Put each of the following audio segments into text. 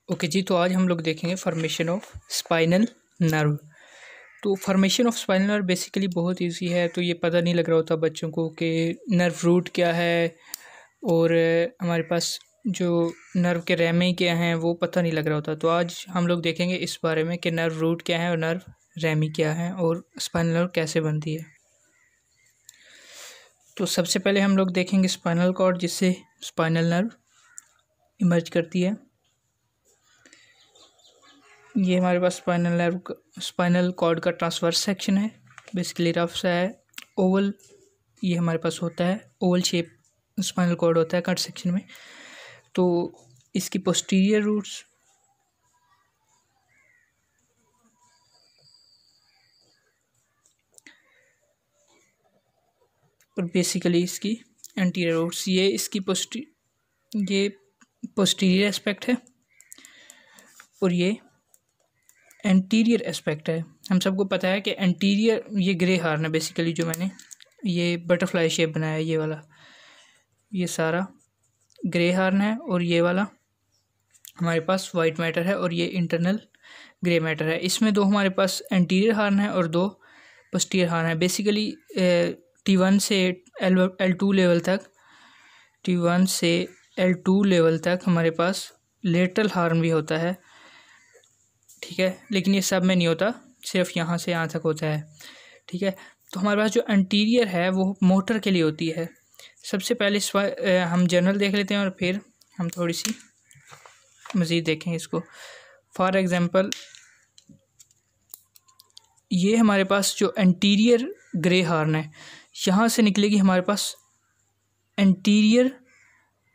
Okay जी, तो आज हम लोग देखेंगे फॉर्मेशन ऑफ स्पाइनल नर्व। तो formation of spinal nerve basically बहुत इजी है। तो ये पता नहीं लग रहा होता बच्चों को कि नर्व रूट क्या है और हमारे पास जो नर्व के रेमे क्या हैं वो पता नहीं लग रहा होता। तो आज हम लोग देखेंगे इस बारे में कि नर्व रूट क्या है और नर्व रेमी क्या है और स्पाइनल नर्व कैसे बनती है। तो सबसे पहले हम लोग देखेंगे स्पाइनल कॉर्ड, जिससे स्पाइनल नर्व इमर्ज करती है। ये हमारे पास स्पाइनल कॉर्ड का ट्रांसवर्स सेक्शन है। बेसिकली रफ सा है, ओवल ये हमारे पास होता है, ओवल शेप स्पाइनल कॉर्ड होता है कट सेक्शन में। तो इसकी पोस्टीरियर रूट्स और बेसिकली इसकी एंटीरियर रूट्स, ये इसकी पोस्टीरियर एस्पेक्ट है और ये एंटीरियर एस्पेक्ट है। हम सबको पता है कि एंटीरियर ये ग्रे हार्न है। बेसिकली जो मैंने ये बटरफ्लाई शेप बनाया है, ये वाला ये सारा ग्रे हार्न है और ये वाला हमारे पास वाइट मैटर है और ये इंटरनल ग्रे मैटर है। इसमें दो हमारे पास एंटीरियर हार्न है और दो पोस्टीरियर हार्न है। बेसिकली T1 से L2 लेवल तक, T1 से L2 लेवल तक हमारे पास लेटरल हार्न भी होता है, ठीक है, लेकिन ये सब में नहीं होता, सिर्फ यहाँ से यहाँ तक होता है, ठीक है। तो हमारे पास जो एंटीरियर है वो मोटर के लिए होती है। सबसे पहले हम जनरल देख लेते हैं और फिर हम थोड़ी सी मज़ीद देखेंगे इसको। फॉर एग्ज़ाम्पल ये हमारे पास जो एंटीरियर ग्रे हार्न है, यहाँ से निकलेगी हमारे पास anterior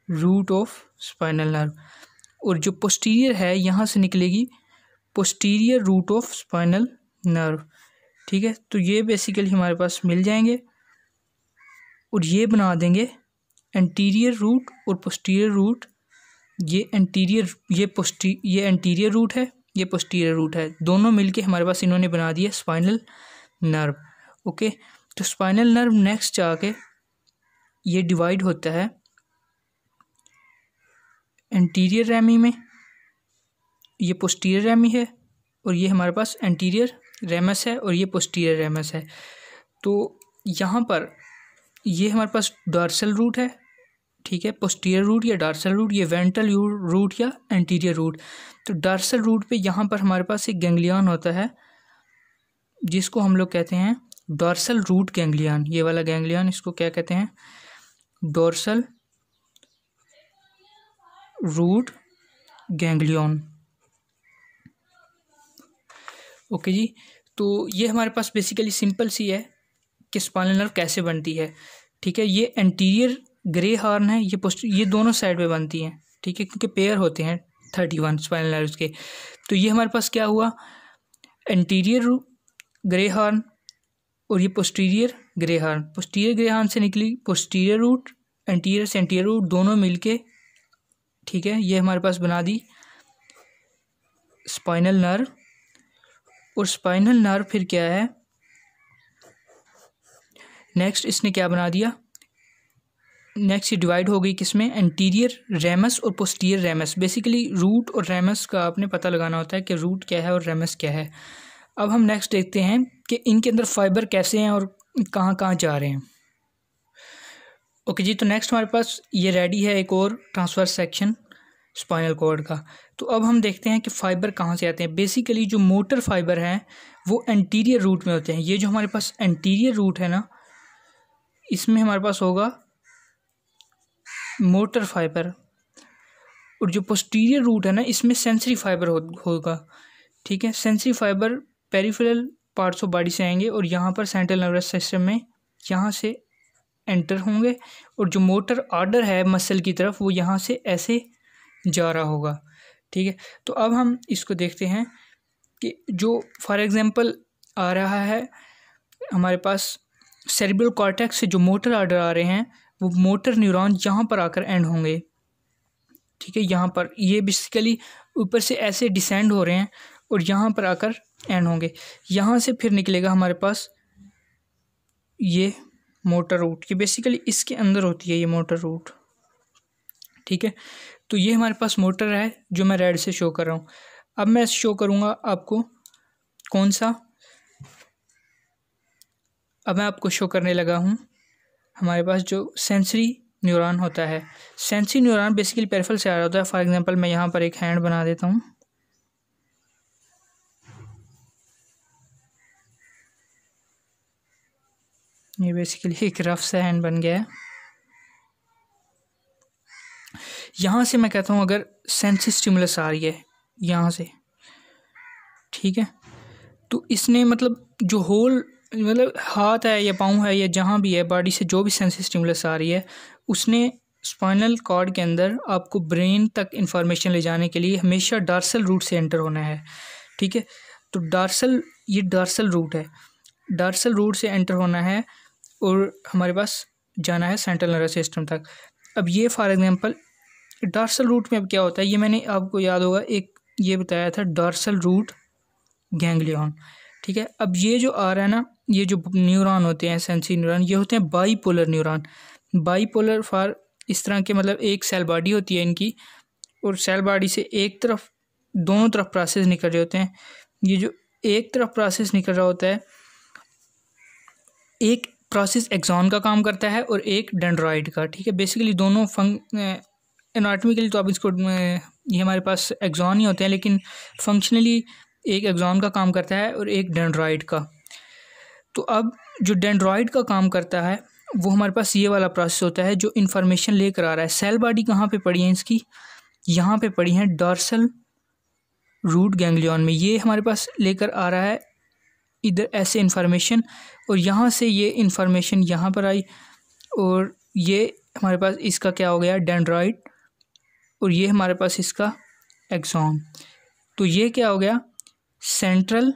root of spinal nerve, और जो पोस्टीरियर है यहाँ से निकलेगी posterior root of spinal nerve, ठीक है। तो ये बेसिकली हमारे पास मिल जाएंगे और ये बना देंगे एंटीरियर रूट और पोस्टीरियर रूट। ये एंटीरियर रूट है, ये पोस्टीरियर रूट है, दोनों मिलके हमारे पास इन्होंने बना दिया स्पाइनल नर्व। ओके, तो स्पाइनल नर्व नेक्स्ट जाके ये डिवाइड होता है एंटीरियर रेमी में, ये पोस्टीरियर रेमी है और ये हमारे पास एंटीरियर रेमस है और ये पोस्टीरियर रेमस है। तो यहाँ पर ये हमारे पास डॉर्सल रूट है, ठीक है, पोस्टीरियर रूट या डॉर्सल रूट, ये वेंट्रल रूट या एंटीरियर रूट। तो डॉर्सल रूट पे यहाँ पर हमारे पास एक गैंग्लियन होता है जिसको हम लोग कहते हैं डॉर्सल रूट गैंग्लियन। ये वाला गैंग्लियन, इसको क्या कहते हैं? Dorsal root ganglion. ओके जी, तो ये हमारे पास बेसिकली सिंपल सी है कि स्पाइनल नर्व कैसे बनती है, ठीक है। ये एंटीरियर ग्रे हार्न है, ये दोनों साइड पे बनती हैं, ठीक है, क्योंकि पेयर होते हैं 31 स्पाइनल नर्व्स के। तो ये हमारे पास क्या हुआ, एंटीरियर ग्रे हार्न और ये posterior grey horn. Posterior grey horn से निकली पोस्टीरियर रूट, एंटीरियर से एंटीरियर रूट दोनों मिलके, ठीक है, ये हमारे पास बना दी स्पाइनल नर्व। और स्पाइनल नर्व फिर क्या है, नेक्स्ट इसने क्या बना दिया, नेक्स्ट ये डिवाइड हो गई किसमें, एंटीरियर रेमस और पोस्टीरियर रेमस। बेसिकली रूट और रेमस का आपने पता लगाना होता है कि रूट क्या है और रेमस क्या है। अब हम नेक्स्ट देखते हैं कि इनके अंदर फाइबर कैसे हैं और कहाँ कहाँ जा रहे हैं। ओके जी, तो नेक्स्ट हमारे पास ये रेडी है एक और ट्रांसवर्स सेक्शन स्पाइनल कॉर्ड का। तो अब हम देखते हैं कि फाइबर कहाँ से आते हैं। बेसिकली जो मोटर फाइबर हैं वो एंटीरियर रूट में होते हैं। ये जो हमारे पास एंटीरियर रूट है ना, इसमें हमारे पास होगा मोटर फाइबर, और जो पोस्टीरियर रूट है ना, इसमें सेंसरी फाइबर होगा, ठीक है। Sensory fibre peripheral parts of body से आएंगे और यहाँ पर सेंट्रल नर्वस सिस्टम में यहाँ से एंटर होंगे, और जो मोटर आर्डर है मसल की तरफ वो यहाँ से ऐसे जा रहा होगा, ठीक है। तो अब हम इसको देखते हैं कि जो फॉर एग्जांपल आ रहा है हमारे पास सेरिब्रल कॉर्टेक्स से जो मोटर आर्डर आ रहे हैं, वो मोटर न्यूरॉन यहाँ पर आकर एंड होंगे, ठीक है। यहाँ पर ये बेसिकली ऊपर से ऐसे डिसेंड हो रहे हैं और यहाँ पर आकर एंड होंगे। यहाँ से फिर निकलेगा हमारे पास ये मोटर रूट, ये बेसिकली इसके अंदर होती है ये मोटर रूट, ठीक है। तो ये हमारे पास मोटर है जो मैं रेड से शो कर रहा हूँ। अब मैं शो करूँगा आपको कौन सा, अब मैं आपको शो करने लगा हूँ हमारे पास जो सेंसरी न्यूरॉन होता है। सेंसरी न्यूरॉन बेसिकली पेरिफेरल से आ रहा होता है। फॉर एग्जांपल मैं यहाँ पर एक हैंड बना देता हूँ। ये बेसिकली एक रफ सा हैंड बन गया है। यहाँ से मैं कहता हूँ अगर सेंसरी स्टिमुलस आ रही है यहाँ से, ठीक है, तो इसने मतलब जो होल मतलब हाथ है या पाँव है या जहाँ भी है बॉडी से जो भी सेंसरी स्टिमुलस आ रही है, उसने स्पाइनल कॉर्ड के अंदर आपको ब्रेन तक इंफॉर्मेशन ले जाने के लिए हमेशा डॉर्सल रूट से एंटर होना है। ठीक है, तो ये डॉर्सल रूट है, डॉर्सल रूट से एंटर होना है और हमारे पास जाना है सेंट्रल नर्वस सिस्टम तक। अब ये फॉर एग्जांपल डॉर्सल रूट में अब क्या होता है, ये मैंने आपको याद होगा एक ये बताया था डॉर्सल रूट गैंग्लियन। ठीक है, अब ये जो आ रहा है ना, ये जो न्यूरॉन होते हैं सेंसरी न्यूरॉन, ये होते हैं बाईपोलर न्यूरॉन। बाईपोलर फॉर इस तरह के मतलब एक सेल बॉडी होती है इनकी, और सेल बॉडी से एक तरफ दोनों तरफ प्रोसेस निकल रहे होते हैं। ये जो एक तरफ प्रोसेस निकल रहा होता है, एक प्रोसेस एक्सॉन का काम करता है और एक डेंड्रॉइड का। ठीक है, बेसिकली दोनों एनाटॉमिकली तो आप इसको ये हमारे पास एक्सॉन ही होते हैं, लेकिन फंक्शनली एक एक्सॉन का काम करता है और एक डेंड्रॉइड का। तो अब जो डेंड्रॉइड का काम करता है वो हमारे पास ये वाला प्रोसेस होता है जो इन्फॉर्मेशन लेकर आ रहा है। सेल बॉडी कहाँ पे पड़ी है इसकी, यहाँ पे पड़ी है डॉर्सल रूट गैंग्लियन में। ये हमारे पास लेकर आ रहा है इधर ऐसे इन्फॉर्मेशन, और यहाँ से ये इन्फॉर्मेशन यहाँ पर आई, और ये हमारे पास इसका क्या हो गया डेंड्रॉइड, और ये हमारे पास इसका एक्सॉन। तो ये क्या हो गया सेंट्रल,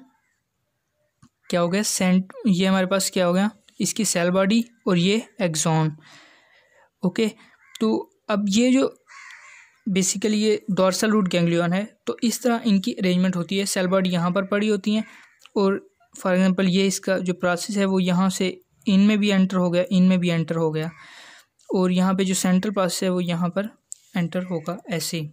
क्या हो गया ये हमारे पास क्या हो गया इसकी सेल बॉडी और ये एक्सॉन। ओके, तो अब ये जो बेसिकली ये डॉर्सल रूट गैंग्लियन है, तो इस तरह इनकी अरेंजमेंट होती है। सेल बॉडी यहाँ पर पड़ी होती हैं, और फॉर एग्जांपल ये इसका जो प्रोसेस है वो यहाँ से इनमें भी एंटर हो गया, इनमें भी एंटर हो गया, और यहाँ पे जो सेंट्रल प्रोसेस है वो यहाँ पर एंटर होगा ऐसे ही।